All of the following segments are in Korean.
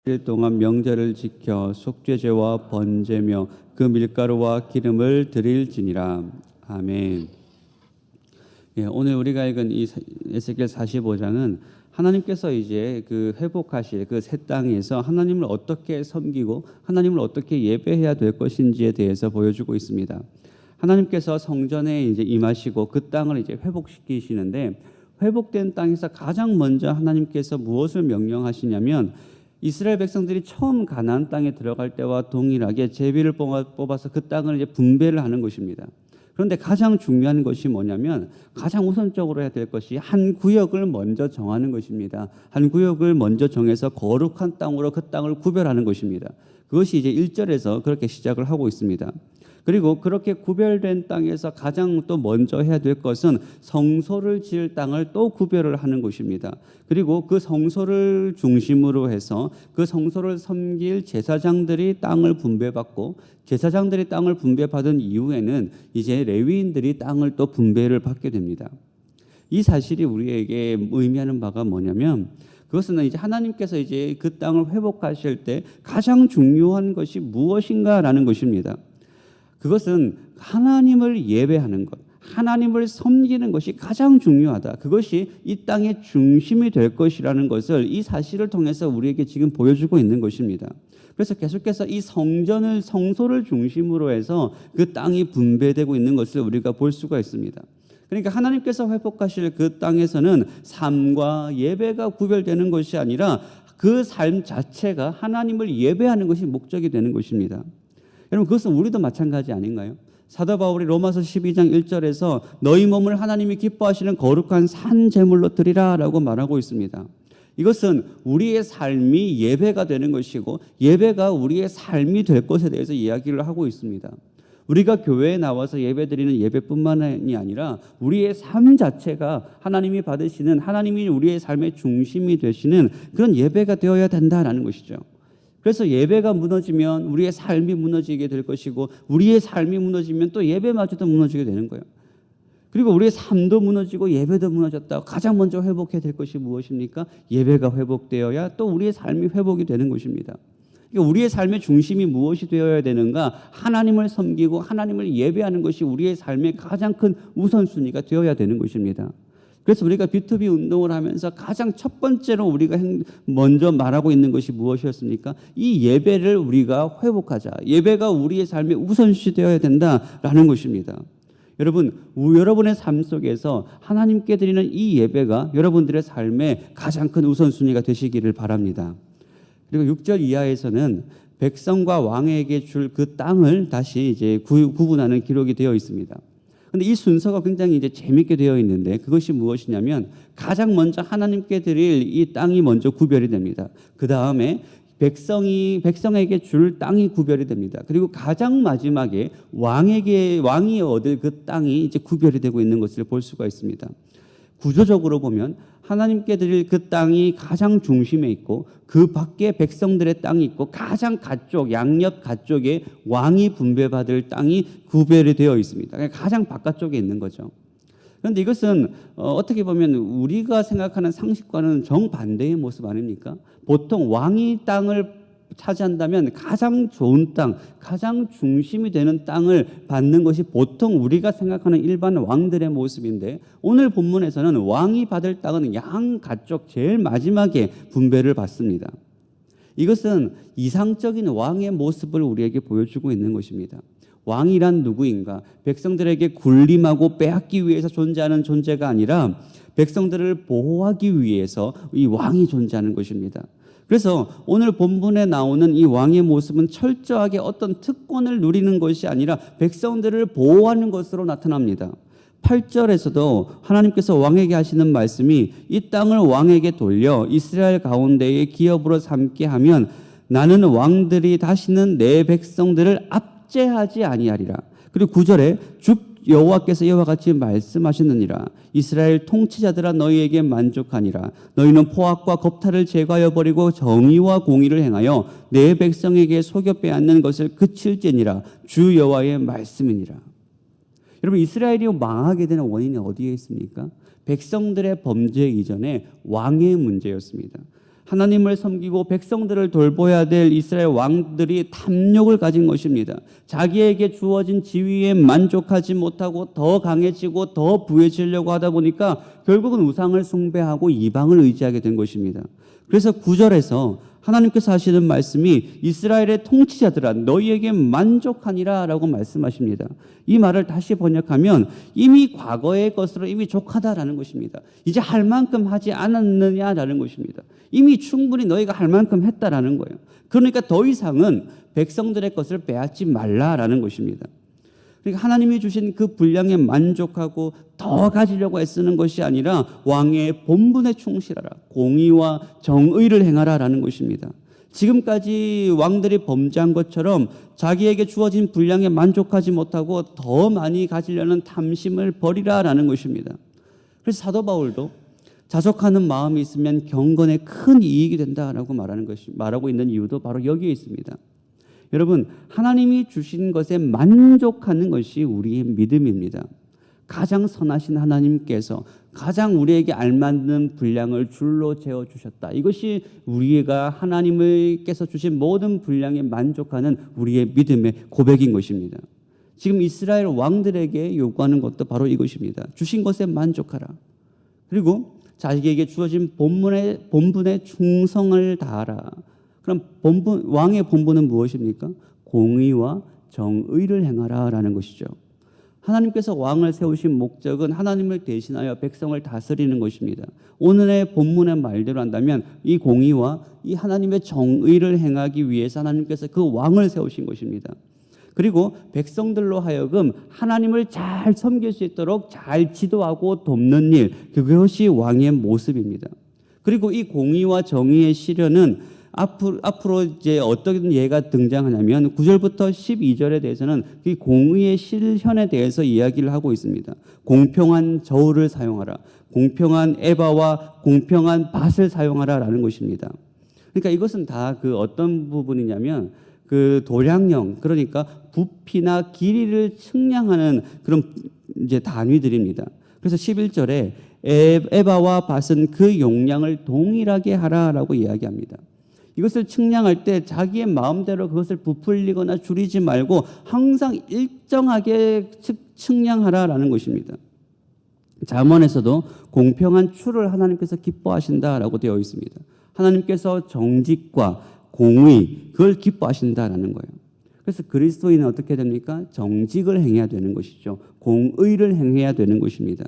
일 동안 명절을 지켜 속죄제와 번제며 그 밀가루와 기름을 드릴지니라. 아멘. 오늘 우리가 읽은 이 에스겔 45장은 하나님께서 이제 그 회복하실 그 새 땅에서 하나님을 어떻게 섬기고 하나님을 어떻게 예배해야 될 것인지에 대해서 보여주고 있습니다. 하나님께서 성전에 이제 임하시고 그 땅을 이제 회복시키시는데, 회복된 땅에서 가장 먼저 하나님께서 무엇을 명령하시냐면, 이스라엘 백성들이 처음 가나안 땅에 들어갈 때와 동일하게 제비를 뽑아서 그 땅을 이제 분배를 하는 것입니다. 그런데 가장 중요한 것이 뭐냐면, 가장 우선적으로 해야 될 것이 한 구역을 먼저 정하는 것입니다. 한 구역을 먼저 정해서 거룩한 땅으로 그 땅을 구별하는 것입니다. 그것이 이제 1절에서 그렇게 시작을 하고 있습니다. 그리고 그렇게 구별된 땅에서 가장 또 먼저 해야 될 것은 성소를 지을 땅을 또 구별을 하는 것입니다. 그리고 그 성소를 중심으로 해서 그 성소를 섬길 제사장들이 땅을 분배받고, 제사장들이 땅을 분배받은 이후에는 이제 레위인들이 땅을 또 분배를 받게 됩니다. 이 사실이 우리에게 의미하는 바가 뭐냐면, 그것은 이제 하나님께서 이제 그 땅을 회복하실 때 가장 중요한 것이 무엇인가라는 것입니다. 그것은 하나님을 예배하는 것, 하나님을 섬기는 것이 가장 중요하다. 그것이 이 땅의 중심이 될 것이라는 것을 이 사실을 통해서 우리에게 지금 보여주고 있는 것입니다. 그래서 계속해서 이 성소를 중심으로 해서 그 땅이 분배되고 있는 것을 우리가 볼 수가 있습니다. 그러니까 하나님께서 회복하실 그 땅에서는 삶과 예배가 구별되는 것이 아니라 그 삶 자체가 하나님을 예배하는 것이 목적이 되는 것입니다. 여러분, 그것은 우리도 마찬가지 아닌가요? 사도 바울이 로마서 12장 1절에서 너희 몸을 하나님이 기뻐하시는 거룩한 산 제물로 드리라 라고 말하고 있습니다. 이것은 우리의 삶이 예배가 되는 것이고, 예배가 우리의 삶이 될 것에 대해서 이야기를 하고 있습니다. 우리가 교회에 나와서 예배드리는 예배뿐만이 아니라 우리의 삶 자체가 하나님이 받으시는, 하나님이 우리의 삶의 중심이 되시는 그런 예배가 되어야 된다는 것이죠. 그래서 예배가 무너지면 우리의 삶이 무너지게 될 것이고, 우리의 삶이 무너지면 또 예배마저도 무너지게 되는 거예요. 그리고 우리의 삶도 무너지고 예배도 무너졌다. 가장 먼저 회복해야 될 것이 무엇입니까? 예배가 회복되어야 또 우리의 삶이 회복이 되는 것입니다. 그러니까 우리의 삶의 중심이 무엇이 되어야 되는가? 하나님을 섬기고 하나님을 예배하는 것이 우리의 삶의 가장 큰 우선순위가 되어야 되는 것입니다. 그래서 우리가 B2B 운동을 하면서 가장 첫 번째로 우리가 먼저 말하고 있는 것이 무엇이었습니까? 이 예배를 우리가 회복하자. 예배가 우리의 삶의 우선시 되어야 된다라는 것입니다. 여러분, 여러분의 삶 속에서 하나님께 드리는 이 예배가 여러분들의 삶의 가장 큰 우선순위가 되시기를 바랍니다. 그리고 6절 이하에서는 백성과 왕에게 줄 그 땅을 다시 이제 구분하는 기록이 되어 있습니다. 근데 이 순서가 굉장히 이제 재밌게 되어 있는데, 그것이 무엇이냐면 가장 먼저 하나님께 드릴 이 땅이 먼저 구별이 됩니다. 그 다음에 백성에게 줄 땅이 구별이 됩니다. 그리고 가장 마지막에 왕이 얻을 그 땅이 이제 구별이 되고 있는 것을 볼 수가 있습니다. 구조적으로 보면 하나님께 드릴 그 땅이 가장 중심에 있고, 그 밖에 백성들의 땅이 있고, 가장 가쪽, 양옆 가쪽에 왕이 분배받을 땅이 구별이 되어 있습니다. 가장 바깥쪽에 있는 거죠. 그런데 이것은 어떻게 보면 우리가 생각하는 상식과는 정반대의 모습 아닙니까? 보통 왕이 땅을 차지한다면 가장 좋은 땅, 가장 중심이 되는 땅을 받는 것이 보통 우리가 생각하는 일반 왕들의 모습인데, 오늘 본문에서는 왕이 받을 땅은 양가쪽 제일 마지막에 분배를 받습니다. 이것은 이상적인 왕의 모습을 우리에게 보여주고 있는 것입니다. 왕이란 누구인가? 백성들에게 군림하고 빼앗기 위해서 존재하는 존재가 아니라 백성들을 보호하기 위해서 이 왕이 존재하는 것입니다. 그래서 오늘 본문에 나오는 이 왕의 모습은 철저하게 어떤 특권을 누리는 것이 아니라 백성들을 보호하는 것으로 나타납니다. 8절에서도 하나님께서 왕에게 하시는 말씀이, 이 땅을 왕에게 돌려 이스라엘 가운데의 기업으로 삼게 하면 나는 왕들이 다시는 내 백성들을 압제하지 아니하리라. 그리고 9절에 주 여호와께서 이와 같이 말씀하셨느니라. 이스라엘 통치자들아 너희에게 만족하니라. 너희는 포악과 겁탈을 제거하여 버리고 정의와 공의를 행하여 내 백성에게 속여 빼앗는 것을 그칠지니라. 주 여호와의 말씀이니라. 여러분, 이스라엘이 망하게 되는 원인이 어디에 있습니까? 백성들의 범죄 이전에 왕의 문제였습니다. 하나님을 섬기고 백성들을 돌보아야 될 이스라엘 왕들이 탐욕을 가진 것입니다. 자기에게 주어진 지위에 만족하지 못하고 더 강해지고 더 부해지려고 하다 보니까 결국은 우상을 숭배하고 이방을 의지하게 된 것입니다. 그래서 9절에서 하나님께서 하시는 말씀이 이스라엘의 통치자들아 너희에게 만족하니라 라고 말씀하십니다. 이 말을 다시 번역하면 이미 과거의 것으로 이미 족하다라는 것입니다. 이제 할 만큼 하지 않았느냐라는 것입니다. 이미 충분히 너희가 할 만큼 했다라는 거예요. 그러니까 더 이상은 백성들의 것을 빼앗지 말라라는 것입니다. 그러니까 하나님이 주신 그 분량에 만족하고 더 가지려고 애쓰는 것이 아니라 왕의 본분에 충실하라, 공의와 정의를 행하라라는 것입니다. 지금까지 왕들이 범죄한 것처럼 자기에게 주어진 분량에 만족하지 못하고 더 많이 가지려는 탐심을 버리라라는 것입니다. 그래서 사도 바울도 자족하는 마음이 있으면 경건에 큰 이익이 된다라고 말하고 있는 이유도 바로 여기에 있습니다. 여러분, 하나님이 주신 것에 만족하는 것이 우리의 믿음입니다. 가장 선하신 하나님께서 가장 우리에게 알맞는 분량을 줄로 재어 주셨다. 이것이 우리가 하나님께서 주신 모든 분량에 만족하는 우리의 믿음의 고백인 것입니다. 지금 이스라엘 왕들에게 요구하는 것도 바로 이것입니다. 주신 것에 만족하라. 그리고 자기에게 주어진 본분에 충성을 다하라. 그럼 왕의 본분은 무엇입니까? 공의와 정의를 행하라라는 것이죠. 하나님께서 왕을 세우신 목적은 하나님을 대신하여 백성을 다스리는 것입니다. 오늘의 본문의 말대로 한다면 이 공의와 이 하나님의 정의를 행하기 위해서 하나님께서 그 왕을 세우신 것입니다. 그리고 백성들로 하여금 하나님을 잘 섬길 수 있도록 잘 지도하고 돕는 일, 그것이 왕의 모습입니다. 그리고 이 공의와 정의의 실현은 앞으로 이제 어떤 예가 등장하냐면 9절부터 12절에 대해서는 그 공의의 실현에 대해서 이야기를 하고 있습니다. 공평한 저울을 사용하라, 공평한 에바와 공평한 밭을 사용하라라는 것입니다. 그러니까 이것은 다 그 어떤 부분이냐면 그 도량령, 그러니까 부피나 길이를 측량하는 그런 이제 단위들입니다. 그래서 11절에 에바와 밭은 그 용량을 동일하게 하라라고 이야기합니다. 이것을 측량할 때 자기의 마음대로 그것을 부풀리거나 줄이지 말고 항상 일정하게 측량하라라는 것입니다. 잠언에서도 공평한 추를 하나님께서 기뻐하신다라고 되어 있습니다. 하나님께서 정직과 공의, 그걸 기뻐하신다라는 거예요. 그래서 그리스도인은 어떻게 됩니까? 정직을 행해야 되는 것이죠. 공의를 행해야 되는 것입니다.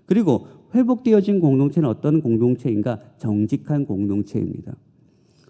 그리고 회복되어진 공동체는 어떤 공동체인가? 정직한 공동체입니다.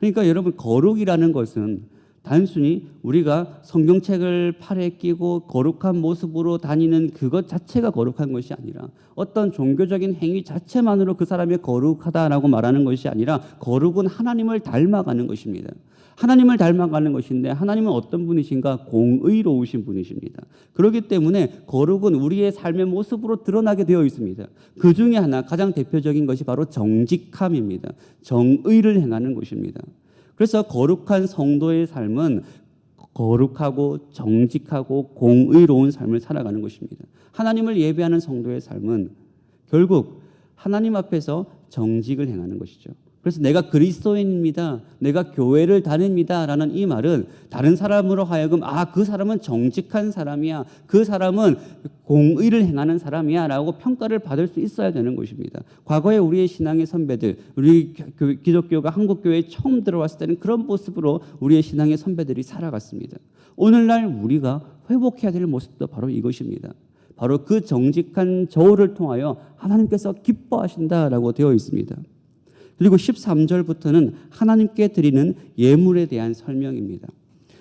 그러니까 여러분, 거룩이라는 것은 단순히 우리가 성경책을 팔에 끼고 거룩한 모습으로 다니는 그것 자체가 거룩한 것이 아니라 어떤 종교적인 행위 자체만으로 그 사람이 거룩하다라고 말하는 것이 아니라 거룩은 하나님을 닮아가는 것입니다. 하나님을 닮아가는 것인데 하나님은 어떤 분이신가? 공의로우신 분이십니다. 그렇기 때문에 거룩은 우리의 삶의 모습으로 드러나게 되어 있습니다. 그 중에 하나 가장 대표적인 것이 바로 정직함입니다. 정의를 행하는 것입니다. 그래서 거룩한 성도의 삶은 거룩하고 정직하고 공의로운 삶을 살아가는 것입니다. 하나님을 예배하는 성도의 삶은 결국 하나님 앞에서 정직을 행하는 것이죠. 그래서 내가 그리스도인입니다, 내가 교회를 다닙니다 라는 이 말은 다른 사람으로 하여금 그 사람은 정직한 사람이야, 그 사람은 공의를 행하는 사람이야 라고 평가를 받을 수 있어야 되는 것입니다. 과거에 우리의 신앙의 선배들, 우리 기독교가 한국교회에 처음 들어왔을 때는 그런 모습으로 우리의 신앙의 선배들이 살아갔습니다. 오늘날 우리가 회복해야 될 모습도 바로 이것입니다. 바로 그 정직한 저울을 통하여 하나님께서 기뻐하신다라고 되어 있습니다. 그리고 13절부터는 하나님께 드리는 예물에 대한 설명입니다.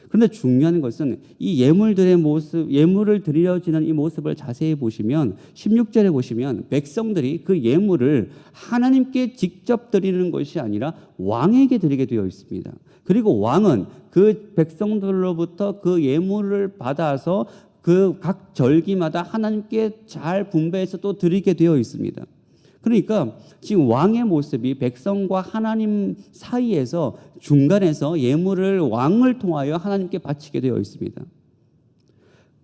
그런데 중요한 것은 이 예물들의 모습, 예물을 드려지는 이 모습을 자세히 보시면 16절에 보시면 백성들이 그 예물을 하나님께 직접 드리는 것이 아니라 왕에게 드리게 되어 있습니다. 그리고 왕은 그 백성들로부터 그 예물을 받아서 그 각 절기마다 하나님께 잘 분배해서 또 드리게 되어 있습니다. 그러니까 지금 왕의 모습이 백성과 하나님 사이에서 중간에서 예물을 왕을 통하여 하나님께 바치게 되어 있습니다.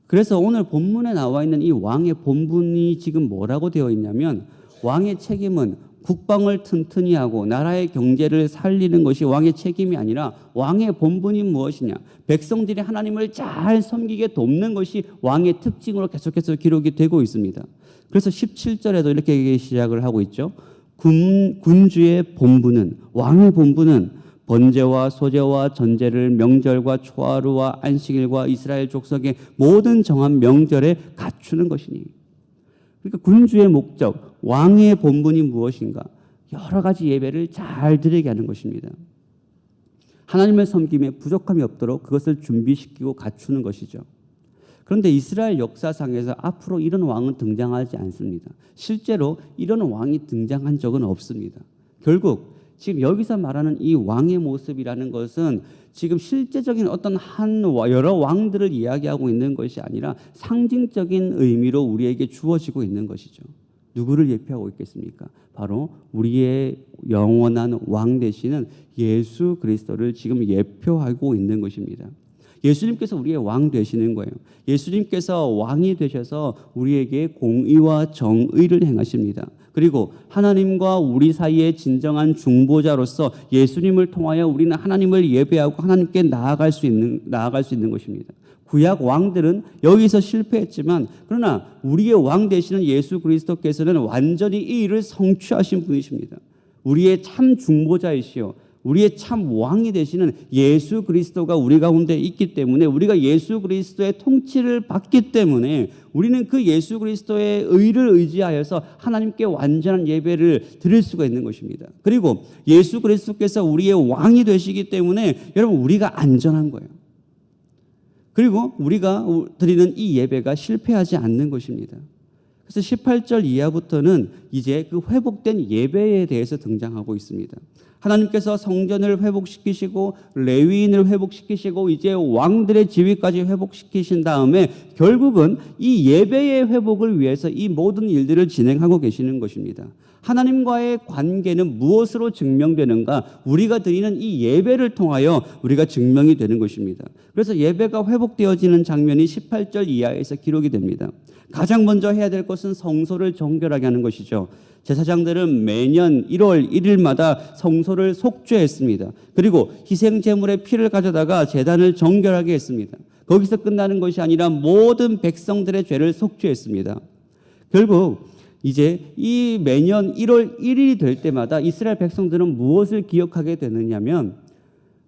그래서 오늘 본문에 나와 있는 이 왕의 본분이 지금 뭐라고 되어 있냐면 왕의 책임은 국방을 튼튼히 하고 나라의 경제를 살리는 것이 왕의 책임이 아니라 왕의 본분이 무엇이냐? 백성들이 하나님을 잘 섬기게 돕는 것이 왕의 특징으로 계속해서 기록이 되고 있습니다. 그래서 17절에도 이렇게 시작을 하고 있죠. 군주의 본분은, 왕의 본분은 번제와 소제와 전제를 명절과 초하루와 안식일과 이스라엘 족속의 모든 정한 명절에 갖추는 것이니. 그러니까 군주의 목적, 왕의 본분이 무엇인가? 여러 가지 예배를 잘 드리게 하는 것입니다. 하나님을 섬김에 부족함이 없도록 그것을 준비시키고 갖추는 것이죠. 그런데 이스라엘 역사상에서 앞으로 이런 왕은 등장하지 않습니다. 실제로 이런 왕이 등장한 적은 없습니다. 결국 지금 여기서 말하는 이 왕의 모습이라는 것은 지금 실제적인 어떤 여러 왕들을 이야기하고 있는 것이 아니라 상징적인 의미로 우리에게 주어지고 있는 것이죠. 누구를 예표하고 있겠습니까? 바로 우리의 영원한 왕 되시는 예수 그리스도를 지금 예표하고 있는 것입니다. 예수님께서 우리의 왕 되시는 거예요. 예수님께서 왕이 되셔서 우리에게 공의와 정의를 행하십니다. 그리고 하나님과 우리 사이의 진정한 중보자로서 예수님을 통하여 우리는 하나님을 예배하고 하나님께 나아갈 수 있는 것입니다. 구약 왕들은 여기서 실패했지만 그러나 우리의 왕 되시는 예수 그리스도께서는 완전히 이 일을 성취하신 분이십니다. 우리의 참 중보자이시오. 우리의 참 왕이 되시는 예수 그리스도가 우리 가운데 있기 때문에 우리가 예수 그리스도의 통치를 받기 때문에 우리는 그 예수 그리스도의 의를 의지하여서 하나님께 완전한 예배를 드릴 수가 있는 것입니다. 그리고 예수 그리스도께서 우리의 왕이 되시기 때문에 여러분 우리가 안전한 거예요. 그리고 우리가 드리는 이 예배가 실패하지 않는 것입니다. 그래서 18절 이하부터는 이제 그 회복된 예배에 대해서 등장하고 있습니다. 하나님께서 성전을 회복시키시고 레위인을 회복시키시고 이제 왕들의 지위까지 회복시키신 다음에 결국은 이 예배의 회복을 위해서 이 모든 일들을 진행하고 계시는 것입니다. 하나님과의 관계는 무엇으로 증명되는가? 우리가 드리는 이 예배를 통하여 우리가 증명이 되는 것입니다. 그래서 예배가 회복되어지는 장면이 18절 이하에서 기록이 됩니다. 가장 먼저 해야 될 것은 성소를 정결하게 하는 것이죠. 제사장들은 매년 1월 1일마다 성소를 속죄했습니다. 그리고 희생 제물의 피를 가져다가 제단을 정결하게 했습니다. 거기서 끝나는 것이 아니라 모든 백성들의 죄를 속죄했습니다. 결국 이제 이 매년 1월 1일이 될 때마다 이스라엘 백성들은 무엇을 기억하게 되느냐면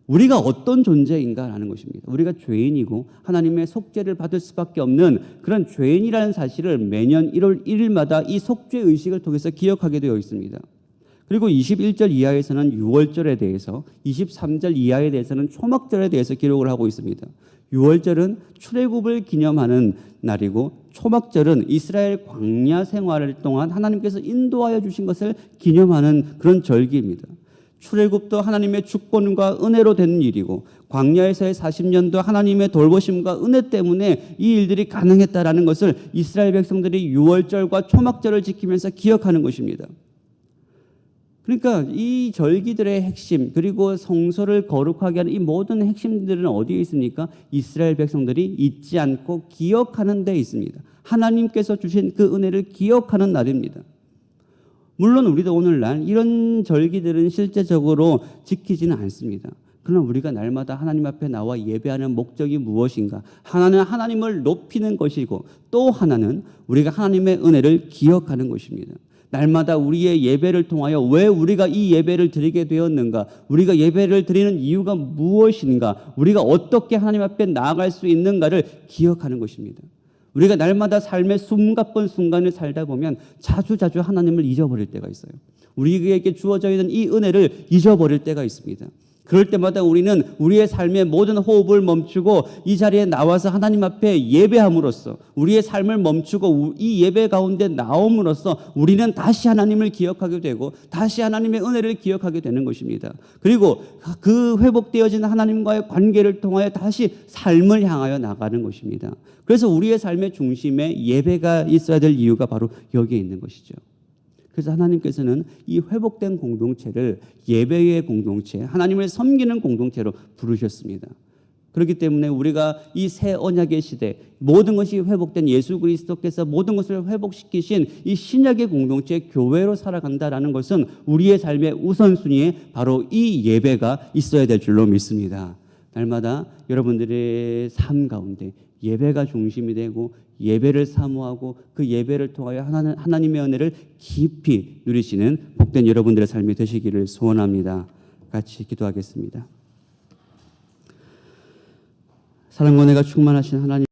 우리가 어떤 존재인가라는 것입니다. 우리가 죄인이고 하나님의 속죄를 받을 수밖에 없는 그런 죄인이라는 사실을 매년 1월 1일마다 이 속죄 의식을 통해서 기억하게 되어 있습니다. 그리고 21절 이하에서는 유월절에 대해서, 23절 이하에 대해서는 초막절에 대해서 기록을 하고 있습니다. 유월절은 출애굽을 기념하는 날이고 초막절은 이스라엘 광야 생활을 동안 하나님께서 인도하여 주신 것을 기념하는 그런 절기입니다. 출애굽도 하나님의 주권과 은혜로 된 일이고 광야에서의 40년도 하나님의 돌보심과 은혜 때문에 이 일들이 가능했다라는 것을 이스라엘 백성들이 유월절과 초막절을 지키면서 기억하는 것입니다. 그러니까 이 절기들의 핵심 그리고 성소를 거룩하게 하는 이 모든 핵심들은 어디에 있습니까? 이스라엘 백성들이 잊지 않고 기억하는 데 있습니다. 하나님께서 주신 그 은혜를 기억하는 날입니다. 물론 우리도 오늘날 이런 절기들은 실제적으로 지키지는 않습니다. 그러나 우리가 날마다 하나님 앞에 나와 예배하는 목적이 무엇인가? 하나는 하나님을 높이는 것이고 또 하나는 우리가 하나님의 은혜를 기억하는 것입니다. 날마다 우리의 예배를 통하여 왜 우리가 이 예배를 드리게 되었는가? 우리가 예배를 드리는 이유가 무엇인가? 우리가 어떻게 하나님 앞에 나아갈 수 있는가를 기억하는 것입니다. 우리가 날마다 삶의 숨가쁜 순간을 살다 보면 자주 하나님을 잊어버릴 때가 있어요. 우리에게 주어져 있는 이 은혜를 잊어버릴 때가 있습니다. 그럴 때마다 우리는 우리의 삶의 모든 호흡을 멈추고 이 자리에 나와서 하나님 앞에 예배함으로써 우리의 삶을 멈추고 이 예배 가운데 나옴으로써 우리는 다시 하나님을 기억하게 되고 다시 하나님의 은혜를 기억하게 되는 것입니다. 그리고 그 회복되어진 하나님과의 관계를 통하여 다시 삶을 향하여 나가는 것입니다. 그래서 우리의 삶의 중심에 예배가 있어야 될 이유가 바로 여기에 있는 것이죠. 그래서 하나님께서는 이 회복된 공동체를 예배의 공동체, 하나님을 섬기는 공동체로 부르셨습니다. 그렇기 때문에 우리가 이 새 언약의 시대, 모든 것이 회복된 예수 그리스도께서 모든 것을 회복시키신 이 신약의 공동체 교회로 살아간다라는 것은 우리의 삶의 우선순위에 바로 이 예배가 있어야 될 줄로 믿습니다. 날마다 여러분들의 삶 가운데 예배가 중심이 되고 예배를 사모하고 그 예배를 통하여 하나님의 은혜를 깊이 누리시는 복된 여러분들의 삶이 되시기를 소원합니다. 같이 기도하겠습니다. 사랑과 은혜가 충만하신 하나님,